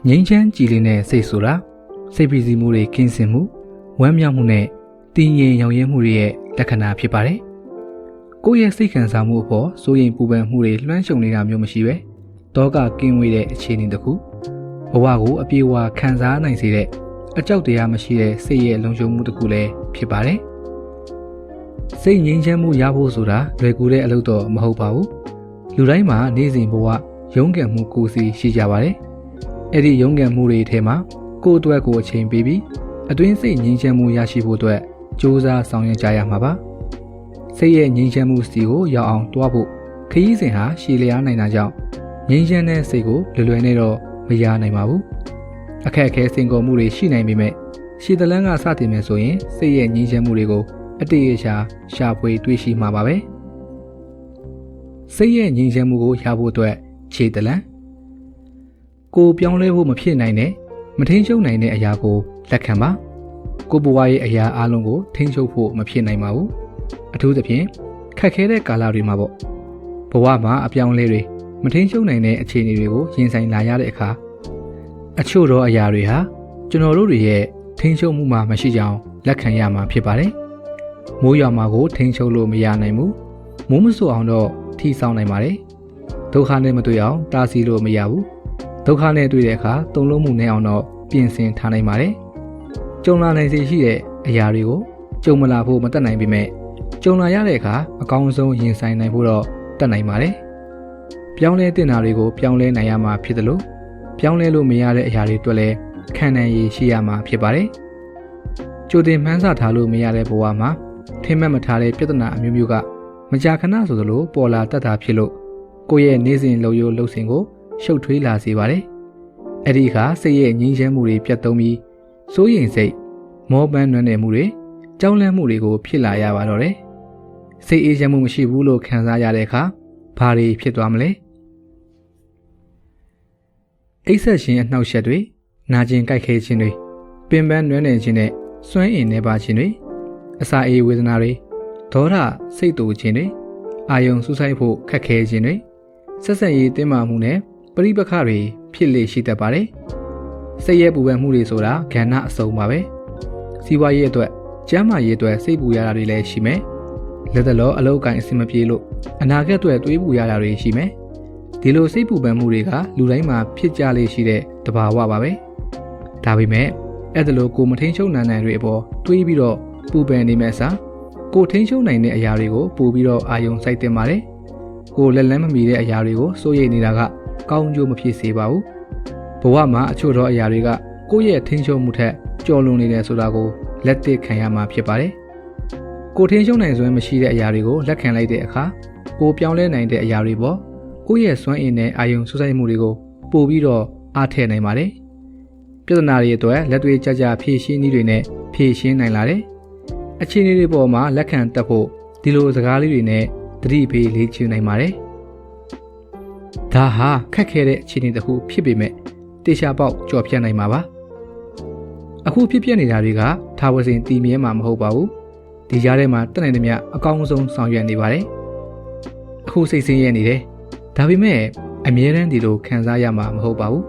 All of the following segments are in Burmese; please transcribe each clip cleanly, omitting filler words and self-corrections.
ငြိမ်းချမ်းကြည်လင်တဲ့စိတ်ဆိုတာစိတ်ပီစီမှုတွေကင်းစင်မှုဝမ်းမြောက်မှုနဲ့တည်ငြိမ်ရောင်ရဲမှုတွေရဲ့လက္ခဏာဖြစ်ပါတယ်။ကိုယ့်ရဲ့စိတ်ခံစားမှုအပေါ်စိုးရိမ်ပူပန်မှုတွေလွှမ်းခြုံနေတာမျိုးမရှိပဲတောကကင်းဝေးတဲ့အခြေအနေတစ်ခုဘဝကိုအပြေအဝခံစားနိုင်စေတဲ့အကြောက်တရားမရှိတဲ့စိတ်ရဲ့လုံခြုံမှုတစ်ခုလည်းဖြစ်ပါတယ်။စိတ်ငြိမ်းချမ်းမှုရဖို့ဆိုတာလွယ်ကူတဲ့အလုပ်တော့မဟုတ်ပါဘူး။လူတိုင်းမှာနေ့စဉ်ဘဝရုန်းကန်မှုကိုယ်စီရှိကြပါတယ်။အဲ့ဒီရုန်းကန်မှုတွေထဲမှာကိုယ့်အတွက်ကိုအချိန်ပေးပြီးအတွင်းစိတ်ငြိမ်းချမ်းမှုရရှိဖို့အတွက်ကြိုးစားဆောင်ရွက်ကြရမှာပါ။စိတ်ရဲ့ငြိမ်းချမ်းမှုစီကိုရောက်အောင်တွားဖို့ခရီးစဉ်ဟာရှည်လျားနိုင်တာကြောင့်ငြိမ်းချမ်းတဲ့စိတ်ကိုလွယ်နဲ့တော့မရနိုင်ပါဘူး။အခက်အခဲစိန်ခေါ်မှုတွေရှိနိုင်ပေမဲ့ရှည်တလန်းကစတင်မယ်ဆိုရင်စိတ်ရဲ့ငြိမ်းချမ်းမှုတွေကိုအတေးအရှာရှာဖွေတွေ့ရှိမှာပါပဲ။စိတ်ရဲ့ငြိမ်းချမ်းမှုကိုရဖို့အတွက်ခြေတလန်းကိုပြောင်းလဲဖို့မဖြစ်နိုင်တဲ့မထိန်ချုပ်နိုင်တဲ့အရာကိုလက်ခံပါကိုဘဝရဲ့အရာအလုံးကိုထိန်းချုပ်ဖို့မဖြစ်နိုင်ပါဘူးအထူးသဖြင့်ခက်ခဲတဲ့ကာလတွေမှာပေါ့ဘဝမှာအပြောင်းလဲတွေမထိန်ချုပ်နိုင်တဲ့အခြေအနေတွေကိုရင်ဆိုင်လာရတဲ့အခါအချို့သောအရာတွေဟာကျွန်တော်တို့တွေရဲ့ထိန်းချုပ်မှုမှာမရှိကြောင်းလက်ခံရမှာဖြစ်ပါတယ်မိုးရွာမှာကိုထိန်းချုပ်လို့မရနိုင်ဘူးမိုးမဆိုးအောင်တော့ထိဆောင်နိုင်ပါတယ်ဒုက္ခနဲ့မတွေ့အောင်တားဆီးလို့မရဘူးဒုက္ခနဲ့တွေ့တဲ့အခါတုံ့လုံးမှုနဲ့အောင်တော့ပြင်ဆင်ထားနိုင်ပါတယ်ကြုံလာနိုင်စေရှိတဲ့အရာတွေကိုကြုံမလာဖို့မတတ်နိုင်ပေမဲ့ကြုံလာရတဲ့အခါအကောင်းဆုံးရင်ဆိုင်နိုင်ဖို့တော့တတ်နိုင်ပါတယ်ပြောင်းလဲတင်တာတွေကိုပြောင်းလဲနိုင်ရမှာဖြစ်တယ်လို့ပြောင်းလဲလို့မရတဲ့အရာတွေအတွက်လည်းခံနိုင်ရည်ရှိရမှာဖြစ်ပါတယ်ကြိုတင်မှန်းဆထားလို့မရတဲ့ဘဝမှာထင်မှတ်မထားတဲ့ပြဿနာအမျိုးမျိုးကမကြာခဏဆိုသလိုပေါ်လာတတ်တာဖြစ်လို့ကိုယ့်ရဲ့နေ့စဉ်လှုပ်ရိုးလှုပ်စဉ်ကိုရှုပ်ထွေးလာစေပါတယ်။အဲ့ဒီအခါစိတ်ရဲ့ငြိမ်းချမ်းမှုတွေပြတ်သုံးပြီးစိုးရိမ်စိတ်မောပန်းနွမ်းနယ်မှုတွေကြောက်လန့်မှုတွေကိုဖြစ်လာရပါတော့တယ်။စိတ်အေးချမ်းမှုမရှိဘူးလို့ခံစားရတဲ့အခါဘာတွေဖြစ်သွားမလဲ။အိပ်ဆက်ခြင်းအနှောက်အယှက်တွေနာကျင်ကြိုက်ခဲခြင်းတွေပင်ပန်းနွမ်းနယ်ခြင်းနဲ့စွမ်းအင်နေပါခြင်းတွေအစာအေးဝေဒနာတွေဒေါသစိတ်တူခြင်းတွေအာယုံစူးစိုက်ဖို့ခက်ခဲခြင်းတွေဆက်ဆက်ရေးတင်းမာမှုနဲ့ပရိပခတွေဖြစ်လေရှိတတ်ပါတယ်။စိတ်ရဲ့ပူပန်မှုတွေဆိုတာကဏ္ဍအစုံပါပဲ။စီးပွားရေးအတွက်ကျန်းမာရေးအတွက်စိတ်ပူရတာတွေလည်းရှိမယ်။လက်တလောအလုပ်အကိုင်အဆင်မပြေလို့အနာဂတ်အတွက်တွေးပူရတာတွေရှိမယ်။ဒီလိုစိတ်ပူပန်မှုတွေကလူတိုင်းမှာဖြစ်ကြလေရှိတဲ့တဘာဝပါပဲ။ဒါပေမဲ့အဲ့ဒါလိုကိုမထိန်ချုပ်နိုင်တဲ့တွေအပေါ်တွေးပြီးတော့ပူပန်နေမဲ့စားကိုထိန်ချုပ်နိုင်တဲ့အရာတွေကိုပို့ပြီးတော့အာယုံစိုက်တင်ပါတယ်။ကိုလက်လန်းမမီတဲ့အရာတွေကိုစိုးရိမ်နေတာကကောင်းကျိုးမဖြစ်စေပါဘူးဘဝမှာအချို့သောအရာတွေကကိုယ့်ရဲ့ထိန်းချုပ်မှုထက်ကျော်လွန်နေတယ်ဆိုတာကိုလက်သစ်ခံရမှာဖြစ်ပါတယ်ကိုထိန်းချုပ်နိုင်စွမ်းမရှိတဲ့အရာတွေကိုလက်ခံလိုက်တဲ့အခါကိုပြောင်းလဲနိုင်တဲ့အရာတွေပေါ့ကိုယ့်ရဲ့စွမ်းအင်နဲ့အာယုံစူးစိုက်မှုတွေကိုပို့ပြီးတော့အားထည့်နိုင်ပါတယ်ပြဿနာတွေအတွက်လက်တွေ့ကြကြဖြေရှင်းနည်းတွေနဲ့ဖြေရှင်းနိုင်လာတယ်အခြေအနေတွေပေါ်မှာလက်ခံတတ်ဖို့ဒီလိုစကားလေးတွေနဲ့သတိပေးလေ့ကျင့်နိုင်ပါတယ်ဒါဟာခက်ခဲတဲ့အခြေအနေတစ်ခုဖြစ်ပေမဲ့တေချာပေါက်ကြော်ဖြတ်နိုင်မှာပါအခုဖြစ်ပျက်နေတာတွေကထာဝစဉ်တည်မြဲမှာမဟုတ်ပါဘူးဒီကြားထဲမှာတက်နိုင်သမျှအကောင်းဆုံးဆောင်ရွက်နေပါတယ်အခုစိတ်ဆင်းရဲနေတယ်ဒါပေမဲ့အမြဲတမ်းဒီလိုခံစားရမှာမဟုတ်ပါဘူး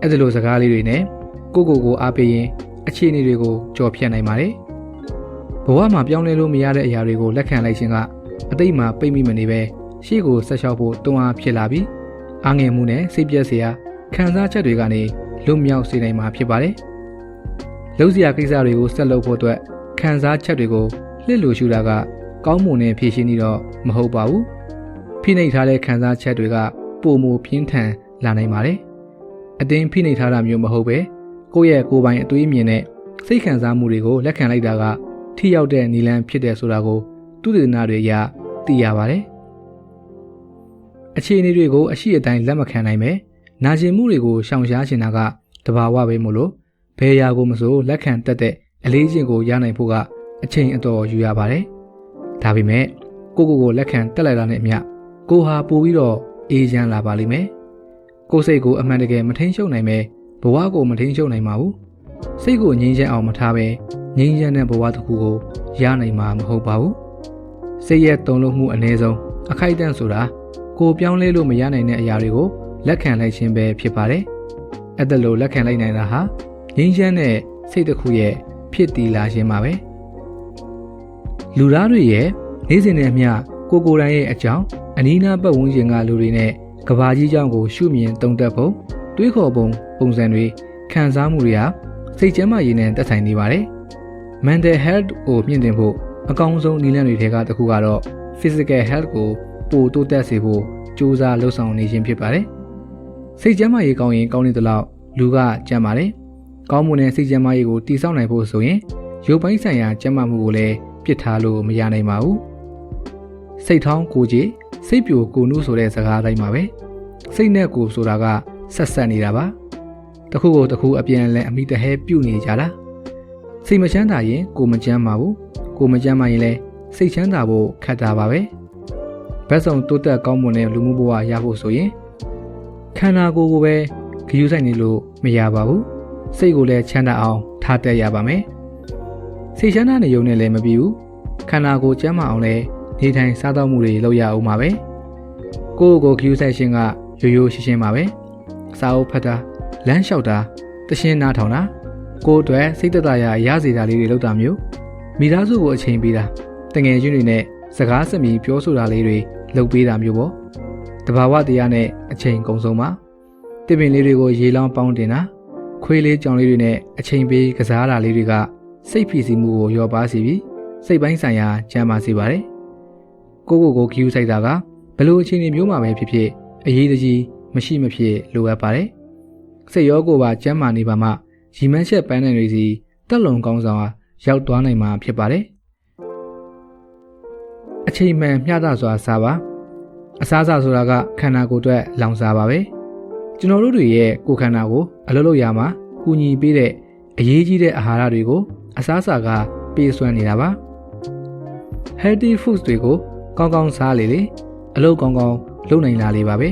အဲ့ဒီလိုစကားလေးတွေနဲ့ကိုအားပေးရင်အခြေအနေတွေကိုကြော်ဖြတ်နိုင်ပါတယ်ဘဝမှာပြောင်းလဲလို့မရတဲ့အရာတွေကိုလက်ခံလိုက်ခြင်းကအတိတ်မှာပိတ်မိမနေပဲရှေ့ကိုဆက်လျှောက်ဖို့တွန်းအားဖြစ်လာပြီးအားငယ်မှုနဲ့စိတ်ပြည့်စရာခံစားချက်တွေကနေလွတ်မြောက်စေနိုင်မှာဖြစ်ပါတယ်။လုံးစရာကိစ္စတွေကိုဆက်လုပ်ဖို့အတွက်ခံစားချက်တွေကိုလှစ်လို့ရှုတာကကောင်းမွန်တဲ့ဖြည့်ရှင်းနေတော့မဟုတ်ပါဘူး။ဖိနှိပ်ထားတဲ့ခံစားချက်တွေကပိုမိုပြင်းထန်လာနိုင်ပါတယ်။အတင်းဖိနှိပ်ထားတာမျိုးမဟုတ်ပဲကိုယ့်ရဲ့ကိုယ်ပိုင်အတွေးအမြင်နဲ့စိတ်ခံစားမှုတွေကိုလက်ခံလိုက်တာကထိရောက်တဲ့နည်းလမ်းဖြစ်တယ်ဆိုတာကိုသူတေသနာတွေအရသိရပါတယ်။အခြေအနေတွေကိုအရှိအတိုင်းလက်မခံနိုင်ပဲနာကျင်မှုတွေကိုရှောင်ရှားချင်တာကတဘာဝပဲမို့လို့ဘယ်ရာကိုမဆိုလက်ခံတတ်တဲ့အလေးချင်းကိုရနိုင်ဖို့ကအချိန်အတော်ယူရပါတယ်။ဒါပေမဲ့ကိုလက်ခံတက်လိုက်တာနဲ့အမျှကိုဟာပို့ပြီးတော့အေးချမ်းလာပါလိမ့်မယ်။ကိုစိတ်ကိုအမှန်တကယ်မထိန်ချုပ်နိုင်ပဲဘဝကိုမထိန်ချုပ်နိုင်ပါဘူး။စိတ်ကိုငြိမ်းချမ်းအောင်မထားပဲငြိမ်းချမ်းတဲ့ဘဝတစ်ခုကိုရနိုင်မှာမဟုတ်ပါဘူး။စိတ်ရဲ့တုံ့လို့မှုအ ਨੇ ဆုံးအခိုက်အတန့်ဆိုတာကိုပြောင်းလဲလို့မရနိုင်တဲ့အရာတွေကိုလက်ခံလိုက်ခြင်းပဲဖြစ်ပါတယ် အဲ့ဒါလိုလက်ခံလိုက်နိုင်တာဟာငြိမ်းချမ်းတဲ့စိတ်တစ်ခုရဲ့ဖြစ်တည်လာခြင်းပါပဲလူသားတွေရဲ့နေ့စဉ်နဲ့အမျှကိုယ်တိုင်ရဲ့အကြောင်းအနီးနားပတ်ဝန်းကျင်ကလူတွေနဲ့ကဘာကြီးเจ้าကိုရှုမြင်သုံးသပ်ဖို့တွေးခေါ်ပုံပုံစံတွေခံစားမှုတွေဟာစိတ်ကျန်းမာရေးနဲ့သက်ဆိုင်နေပါတယ် mental health ကိုမြင့်တင်ဖို့အကောင်းဆုံးနည်းလမ်းတွေထဲကတစ်ခုကတော့ physical health ကိုပိုတိုးတက်စေဖို့ကြိုးစားလှုပ်ဆောင်နေခြင်းဖြစ်ပါတယ်စိတ်ကျန်းမာရေးကောင်းရင်ကောင်းနေသလောက်လူကကျန်းပါတယ်ကောင်းမှုနဲ့စိတ်ကျန်းမာရေးကိုတည်ဆောက်နိုင်ဖို့ဆိုရင်ရုပ်ပိုင်းဆိုင်ရာကျန်းမာမှုကိုလည်းပြစ်ထားလို့မရနိုင်ပါဘူးစိတ်ထောင်းကိုကြည်စိတ်ပြိုကိုနုဆိုတဲ့စကားအတိုင်းပါပဲစိတ်နဲ့ကိုယ်ဆိုတာကဆက်ဆက်နေတာပါတစ်ခုကိုတစ်ခုအပြန်အလှန်အမိတဟဲပြုတ်နေကြတာစိတ်မချမ်းသာရင်ကိုမချမ်းပါဘူးကိုမချမ်းသာရင်လည်းစိတ်ချမ်းသာဖို့ခက်တာပါပဲဘက်စုံတိုးတက်ကောင်းမွန်တဲ့လူမှုဘဝရဖို့ဆိုရင်ခန္ဓာကိုယ်ကိုပဲဂရုစိုက်နေလို့မရပါဘူးစိတ်ကိုလည်းချမ်းသာအောင်ထားတတ်ရပါမယ်စိတ်ချမ်းသာနေုံနဲ့လည်းမပြီးဘူးခန္ဓာကိုယ်ကျန်းမာအောင်လည်းနေထိုင်စားသောက်မှုတွေလုပ်ရအောင်ပါပဲကိုယ့်ကိုယ်ဂရုစိုက်ခြင်းကရိုးရိုးရှင်းရှင်းပါပဲစာအုပ်ဖတ်တာလမ်းလျှောက်တာတရှင်းနားထောင်တာကိုယ်အတွက်စိတ်သက်သာရာရစေတာလေးတွေလုပ်တာမျိုးမိသားစုကိုအချိန်ပေးတာတငယ်ချင်းတွေနဲ့စကားဆက်ပြီးပြောဆိုတာလေးတွေလုပ်ပေးတာမျိုးပေါ့တဘာဝတရားနဲ့အချိန်ကုန်ဆုံးပါတစ်ပင်လေးတွေကိုရေလောင်းပေါင်းတင်တာခွေးလေးကြောင်လေးတွေနဲ့အချိန်ပေးကစားတာလေးတွေကစိတ်ဖြစ်စီမှုကိုလျော့ပါစေပြီးစိတ်ပိုင်းဆိုင်ရာကျန်းမာစေပါတယ်ကိုယ့်ကိုယ်ကိုဂရုစိုက်တာကဘယ်လိုအခြေအနေမျိုးမှာပဲဖြစ်ဖြစ်အရေးတကြီးမရှိမဖြစ်လိုအပ်ပါတယ်စိတ်ရောကိုယ်ပါကျန်းမာနေပါမှရီမန်းချက်ပန်းနိုင်တွေစီတက်လုံကောင်းဆောင်အားရောက်သွားနိုင်မှာဖြစ်ပါတယ်အချိန်မှန်မျှတစွာစားပါအစားအစာဆိုတာကခန္ဓာကိုယ်အတွက်လောင်စာပါပဲကျွန်တော်တို့တွေရဲ့ကိုယ်ခန္ဓာကိုအလုပ်လုပ်ရမှာကူညီပေးတဲ့အရေးကြီးတဲ့အာဟာရတွေကိုအစားအစာကပေးစွမ်းနေတာပါ healthy foods တွေကိုကောင်းကောင်းစားလေအလုပ်ကောင်းကောင်းလုပ်နိုင်လာလေပါပဲ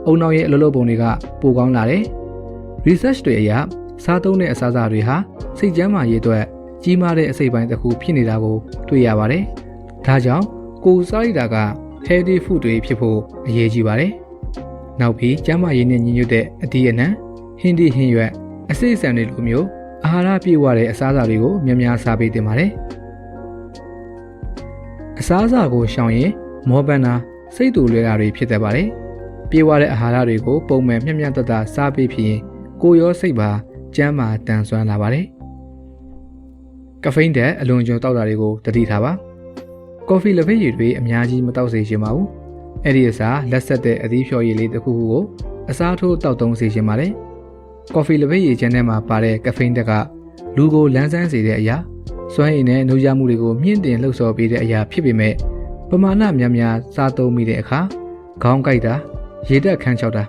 အုံနောက်ရဲ့အလုပ်လုပ်ပုံတွေကပိုကောင်းလာတယ် research တွေအရစားသုံးတဲ့အစားအစာတွေဟာစိတ်ကျန်းမာရေးအတွက်ကြီးမားတဲ့အစိတ်ပိုင်းတစ်ခုဖြစ်နေတာကိုတွေ့ရပါတယ်ဒါကြောင့်ကိုယ်စားရတာက healthy food တွေဖြစ်ဖို့အရေးကြီးပါတယ်နောက်ပြီးကျန်းမာရေးနဲ့ညီညွတ်တဲ့အသီးအနှံဟင်းသီးဟင်းရွက်အစိတ်ဆန်တွေလိုမျိုးအာဟာရပြည့်ဝတဲ့အစားအစာတွေကိုများများစားပေးသင့်ပါတယ်အစားအစာကိုရှောင်ရင်မောပန်းတာစိတ်တူလွယ်တာတွေဖြစ်တတ်ပါတယ်ပြည့်ဝတဲ့အာဟာရတွေကိုပုံမှန်မျှမျှတတစားပေးဖြစ်ရင်ကိုယ်ရောစိတ်ပါကျန်းမာတန်ဆွမ်းလာပါတယ်ကဖိန်းတဲ့အလွန်ကျွံတောက်တာတွေကိုတတိထားပါကော်ဖီလက်ဖက်ရည်တွေအများကြီးမတောက်စေချင်ပါဘူးအဲ့ဒီအစားလက်ဆက်တဲ့အသီးဖြော်ရည်လေးတစ်ခုခုကိုအစားထိုးတောက်သုံးစေချင်ပါတယ်ကော်ဖီလက်ဖက်ရည်ချမ်းထဲမှာပါတဲ့ကဖိန်းတက်ကလူကိုလန်းဆန်းစေတဲ့အရာစွမ်းရည်နဲ့နှိုးရမှုတွေကိုမြင့်တင်လှုပ်ဆော်ပေးတဲ့အရာဖြစ်ပေမဲ့ပမာဏများများစားသုံးမိတဲ့အခါခေါင်းကိုက်တာရေတက်ခန်းချောက်တာ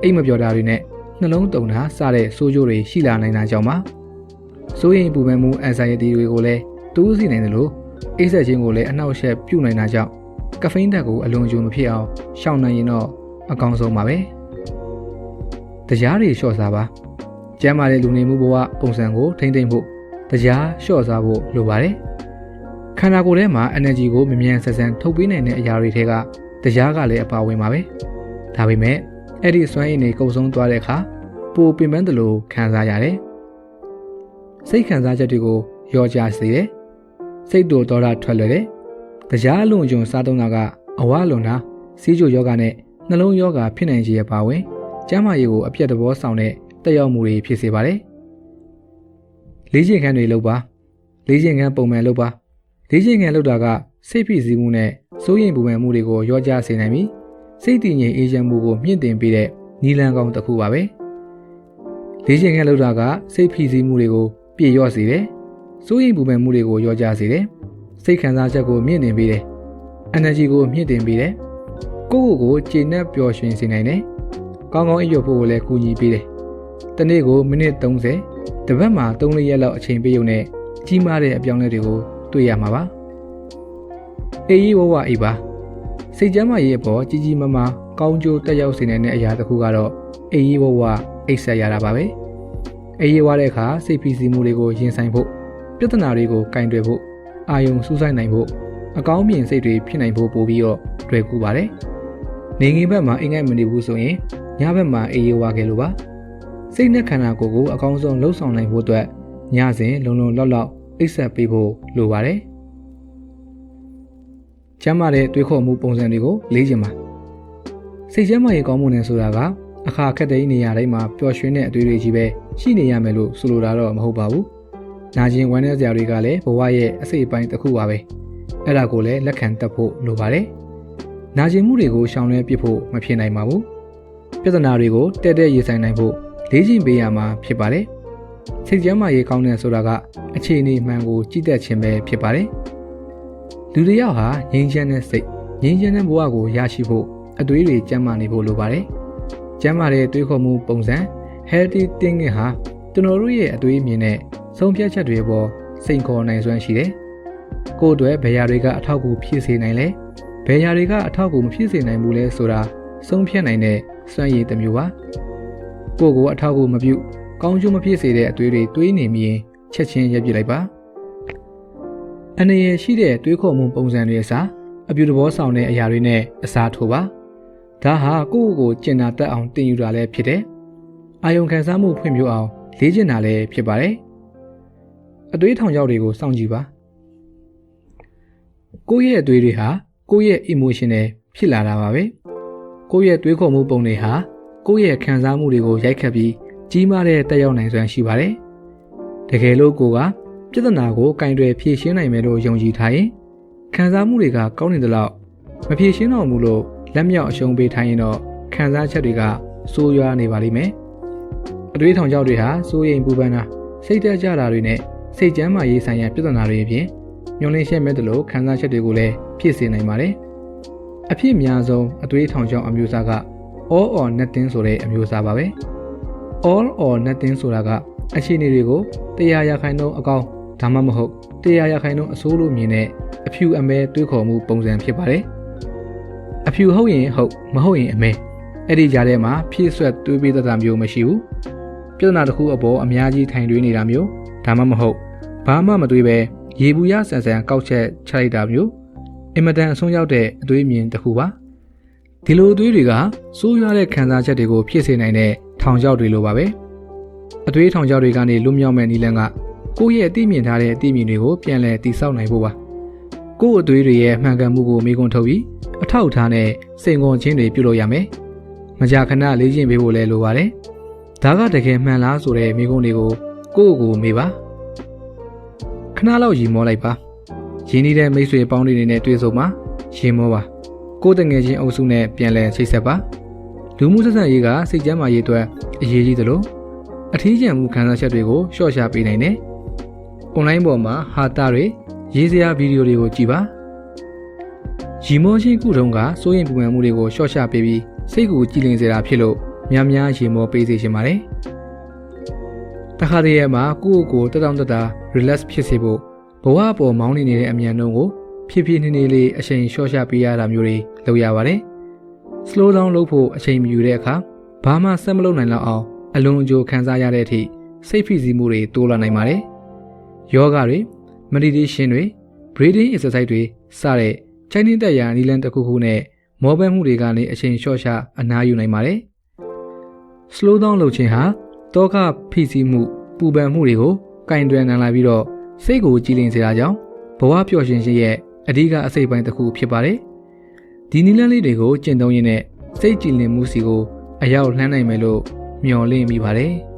အိတ်မပျော်တာတွေနဲ့နှလုံးတုန်တာစတဲ့ဆိုးကျိုးတွေရှိလာနိုင်တာကြောင့်ပါစိုးရိမ်ပူပန်မှု anxiety တွေကိုလည်းတိုးစီနိုင်တယ်လို့အိပ်စက်ခြင်းကိုလည်းအနှောက်အယှက်ပြုနိုင်တာကြောင့်ကဖိန်းဓာတ်ကိုအလွန်အကျွံမဖြစ်အောင်ရှောင်နိုင်ရင်တော့အကောင်းဆုံးပါပဲတရားတွေလျှော့စားပါကျန်းမာတဲ့လူနေမှုဘဝပုံစံကိုထိမ့်သိမ့်ဖို့တရားလျှော့စားဖို့လိုပါတယ်ခန္ဓာကိုယ်ထဲမှာ energy ကိုမမြန်ဆန်ဆန်ထုတ်ပေးနိုင်တဲ့အရာတွေထဲကတရားကလည်းအပါဝင်ပါပဲဒါပေမဲ့အဲ့ဒီစွမ်းရည်တွေကုံဆုံးသွားတဲ့အခါပိုပင်ပန်းတယ်လို့ခံစားရတယ်စိတ်ခံစားချက်တွေကိုလျော့ကျစေတယ်စိတ်တို့ဒေါသထွက်လွယ်တယ်တရားအလွန်အကျွံစားသုံးတာကအဝလွန်တာစီးကျိုယောဂနဲ့နှလုံးယောဂဖြစ်နိုင်ခြေပါဝင်ကျန်းမာရေးကိုအပြတ်သဘောဆောင်တဲ့တက်ရောက်မှုတွေဖြစ်စေပါတယ်လေ့ကျင့်ခန်းတွေလုပ်ပါလေ့ကျင့်ခန်းပုံမှန်လုပ်ပါလေ့ကျင့်ခန်းလုပ်တာကစိတ်ဖိစီးမှုနဲ့စိုးရိမ်ပူပန်မှုတွေကိုလျော့ကျစေနိုင်ပြီးစိတ်တည်ငြိမ်အေးချမ်းမှုကိုမြင့်တင်ပေးတဲ့နည်းလမ်းကောင်းတစ်ခုပါပဲလေ့ကျင့်ခန်းလုပ်တာကစိတ်ဖိစီးမှုတွေကိုပြည့်လျော့စေတယ်စိုးရိမ်ပူပန်မှုတွေကိုလျော့ကျစေတယ်စိတ်ခံစားချက်ကိုမြင့်တင်ပေးတယ် energy ကိုမြင့်တင်ပေးတယ်ကိုယ့်ကိုယ်ကျေနပ်ပျော်ရွှင်စေနိုင်တယ်ကောင်းကောင်းအိပ်ဖို့ကိုလည်းကူညီပေးတယ်တနေ့ကိုမိနစ်30တပတ်မှာ3-4ရက်လောက်အချိန်ပေးရုံနဲ့ကြီးမားတဲ့အပြောင်းအလဲတွေကိုတွေ့ရမှာပါအေးဝဝအေးပါစိတ်ကျန်းမာရေးအပေါ်ကြီးကြီးမားမားကောင်းကျိုးတက်ရောက်စေနိုင်တဲ့အရာတစ်ခုကတော့အေးဝဝအိပ်ဆက်ရတာပါပဲအေးဝတဲ့အခါစိတ်ဖိစီးမှုတွေကိုရင်ဆိုင်ဖို့ပြဿနာတွေကိုကင်တွယ်ဖို့အာယုံစူးစိုက်နိုင်ဖို့အကောင်းမြင်စိတ်တွေဖြစ်နိုင်ဖို့ပို့ပြီးတော့တွေ့ကူပါတယ်နေငင်ဘက်မှာအိမ်ငိုက်မနေဘူးဆိုရင်ညဘက်မှာအေးဝခဲ့လို့ပါ စိတ်နဲ့ခန္ဓာကိုယ်ကိုအကောင်းဆုံးလှုပ်ဆောင်နိုင်ဖို့အတွက်ညစဉ်လုံလုံလောက်လောက်အိပ်ဆက်ပေးဖို့လိုပါတယ်။ကျန်းမာတဲ့တွေးခေါ်မှုပုံစံတွေကိုလေ့ကျင့်ပါ။စိတ်ကျန်းမာရေးကောင်းမှုနဲ့ဆိုတာကအခါခက်တဲ့နေရာတိုင်းမှာပျော်ရွှင်တဲ့အတွေ့အကြုံကြီးပဲရှိနေရမယ်လို့ဆိုလိုတာတော့မဟုတ်ပါဘူး။နာကျင်ဝမ်းနည်းစရာတွေကလည်းဘဝရဲ့အစိတ်အပိုင်းတစ်ခုပါပဲ။အဲ့ဒါကိုလည်းလက်ခံတတ်ဖို့လိုပါတယ်။နာကျင်မှုတွေကိုရှောင်လွှဲပစ်ဖို့မဖြစ်နိုင်ပါဘူး။ပြဿနာတွေကိုတဲ့တဲ့ရင်ဆိုင်နိုင်ဖို့လေ့ကျင့်ပေးရမှာဖြစ်ပါတယ်။စိတ်ကျန်းမာရေးကောင်းတဲ့ဆိုတာကအခြေအနေမှန်ကိုကြည့်တတ်ခြင်းပဲဖြစ်ပါတယ်။လူတစ်ယောက်ဟာငြိမ်းချမ်းတဲ့စိတ်ငြိမ်းချမ်းတဲ့ဘဝကိုရရှိဖို့အသွေးတွေကျန်းမာနေဖို့လိုပါတယ်။ကျန်းမာတဲ့တွေးခေါ်မှုပုံစံ healthy thinking ဟာကျွန်တော်တို့ရဲ့အသွေးအမြင်နဲ့ဆုံးဖြတ်ချက်တွေပေါ်စိန်ခေါ်နိုင်စွမ်းရှိတယ်။ကိုယ့်အတွက်ဘယ်ရာတွေကအထောက်အကူဖြစ်စေနိုင်လဲဘယ်ရာတွေကအထောက်အကူမဖြစ်စေနိုင်ဘူးလဲဆိုတာဆုံးဖြတ်နိုင်တဲ့စွမ်းရည်တစ်မျိုးပါ။ကိုယ့်ကိုအထောက်အကူမပြုကောင်းကျိုးမဖြစ်စေတဲ့အသွေးတွေတွေးနေမိရင်ချက်ချင်းရပ်ပစ်လိုက်ပါ။အနေရရှိတဲ့တွေးခေါ်မှုပုံစံတွေအစားအပြုသဘောဆောင်တဲ့အရာတွေနဲ့အစားထိုးပါ။ဒါဟာကိုယ့်ကိုယ်ကျင့်တာတက်အောင်တင်ယူတာလည်းဖြစ်တယ်။အာယုံခံစားမှုဖွံ့ဖြိုးအောင်လေ့ကျင့်တာလည်းဖြစ်ပါတယ်။အသွေးထောင်ချောက်တွေကိုစောင့်ကြည့်ပါ။ကိုယ့်ရဲ့အသွေးတွေဟာကိုယ့်ရဲ့ emotion နဲ့ဖြစ်လာတာပါပဲ။ကိုယ့်ရဲ့တွေးခေါ်မှုပုံတွေဟာကိုယ့်ရဲ့ခံစားမှုတွေကိုရိုက်ခတ်ပြီးကြီးမားတဲ့တက်ရောက်နိုင်စွမ်းရှိပါတယ်။တကယ်လို့ကိုကပြဿနာကိုကင်တွယ်ဖြေရှင်းနိုင်မယ်လို့ယုံကြည်ထားရင်ခံစားမှုတွေကကောင်းနေသလောက်မဖြေရှင်းတော့ဘူးလို့လက်မြောက်အရှုံးပေးထားရင်တော့ခံစားချက်တွေကစိုးရွားနေပါလိမ့်မယ်။အတွေးထောင်ချောက်တွေဟာစိုးရိမ်ပူပန်တာစိတ်တက်ကြတာတွေနဲ့စိတ်ကျန်းမာရေးဆိုင်ရာပြဿနာတွေအပြင်ညှို့နှင်းရှက်မဲ့သလိုခံစားချက်တွေကိုလည်းဖြစ်စေနိုင်ပါတယ်။အဖြစ်များဆုံးအတွေးထောင်ချောက်အမျိုးအစားက all or nothing ဆိုတဲ့အမျိုးအစားပါပဲ။ all or nothing ဆိုတာကအခြေအနေတွေကို100%အကောင်းဒါမှမဟုတ်100%အဆိုးလို့မြင်တဲ့အဖြူအမဲတွေးခေါ်မှုပုံစံဖြစ်ပါတယ်။အဖြူဟုတ်ရင်ဟုတ်မဟုတ်ရင်အမဲအဲ့ဒီကြားထဲမှာဖြည့်ဆွက်တွေးပေးတတ်တာမျိုးမရှိဘူး။ပြဿနာတစ်ခုအပေါ်အများကြီးထိုင်တွေးနေတာမျိုးဒါမှမဟုတ်ဘာမှမတွေးပဲရေဘူးရဆန်ဆန်ကောက်ချက်ချလိုက်တာမျိုးအင်မတန်အဆုံးရောက်တဲ့အတွေးမြင်တစ်ခုပါ။ဒီလိုအတွေးတွေကစိုးရွားတဲ့ခံစားချက်တွေကိုဖြစ်စေနိုင်တဲ့ထောင်ချောက်တွေလိုပါပဲ။အတွေးထောင်ချောက်တွေကနေလွတ်မြောက်မဲ့နည်းလမ်းကကိုယ့်ရဲ့အသိမြင်ထားတဲ့အသိမြင်တွေကိုပြန်လည်တည်ဆောက်နိုင်ဖို့ပါ။ကိုယ့်အသွေးတွေရဲ့မှန်ကန်မှုကိုမေးခွန်းထုတ်ပြီးအထောက်အထားနဲ့စိန်ခေါ်ခြင်းတွေပြုလုပ်ရမယ်။မကြာခဏလေ့ကျင့်ပေးဖို့လည်းလိုပါတယ်။ဒါကတကယ်မှန်လားဆိုတဲ့မေးခွန်းတွေကိုကိုယ့်ကိုမေးပါ။ခဏလောက်ရီမောလိုက်ပါ။ရင်းနှီးတဲ့မိတ်ဆွေပေါင်းတွေနဲ့တွေ့ဆုံပါ။ရီမောပါ။ကိုယ်တငယ်ချင်းအုပ်စုနဲ့ပြန်လည်ချိတ်ဆက်ပါ။လူမှုဆက်ဆံရေးကစိတ်ကျန်းမာရေးအတွက်အရေးကြီးသလိုအထီးကျန်မှုခံစားချက်တွေကိုလျှော့ချပေးနိုင်တယ်။ online ပေါ်မှာဟာတာတွေရေးစရာဗီဒီယိုတွေကိုကြည့်ပါ။ရီမောချင်းကုထုံးကစိုးရိမ်ပူပန်မှုတွေကိုလျှော့ချပေးပြီးစိတ်ကိုကြည်လင်စေတာဖြစ်လို့များများရီမောပေးစေချင်ပါတယ်။တခါတည်းရဲ့မှာကိုယ့်ကိုတက်တောင့်တက်တာ relax ဖြစ်စေဖို့ဘဝအပေါ်မောင်းနေနေတဲ့အမြန်နှုန်းကိုဖြည်းဖြည်းနှင်းနှင်းလေးအချိန်လျှော့ချပေးရတာမျိုးတွေလုပ်ရပါတယ်။ slow down လုပ်ဖို့အချိန်မယူတဲ့အခါဘာမှဆက်မလုပ်နိုင်တော့အောင်အလွန်အကျိုးခံစားရတဲ့အထိစိတ်ဖိစီးမှုတွေတိုးလာနိုင်ပါတယ်။ယောဂတွေ meditation တွေ breathing exercise တွေစတဲ့ချိုင်းနှင်းတက်ရာနီလန်တစ်ခုခုနဲ့မောပန်းမှုတွေကနေအချိန်လျှော့ချအနားယူနိုင်ပါတယ်။ slow down လုပ်ခြင်းဟာတောကဖိစီးမှုပူပန်မှုတွေကိုကင်တွယ်နိုင်လာပြီးတော့စိတ်ကိုကြည်လင်စေတာကြောင့်ဘဝပျော်ရွှင်ခြင်းရဲ့အဓိကအစိတ်ပိုင်းတစ်ခုဖြစ်ပါတယ်။ဒီနီလန်လေးတွေကိုကျင့်သုံးရင်းနဲ့စိတ်ကြည်လင်မှုစီကိုအရောက်လှမ်းနိုင်မယ်လို့မျှော်လင့်မိပါတယ်။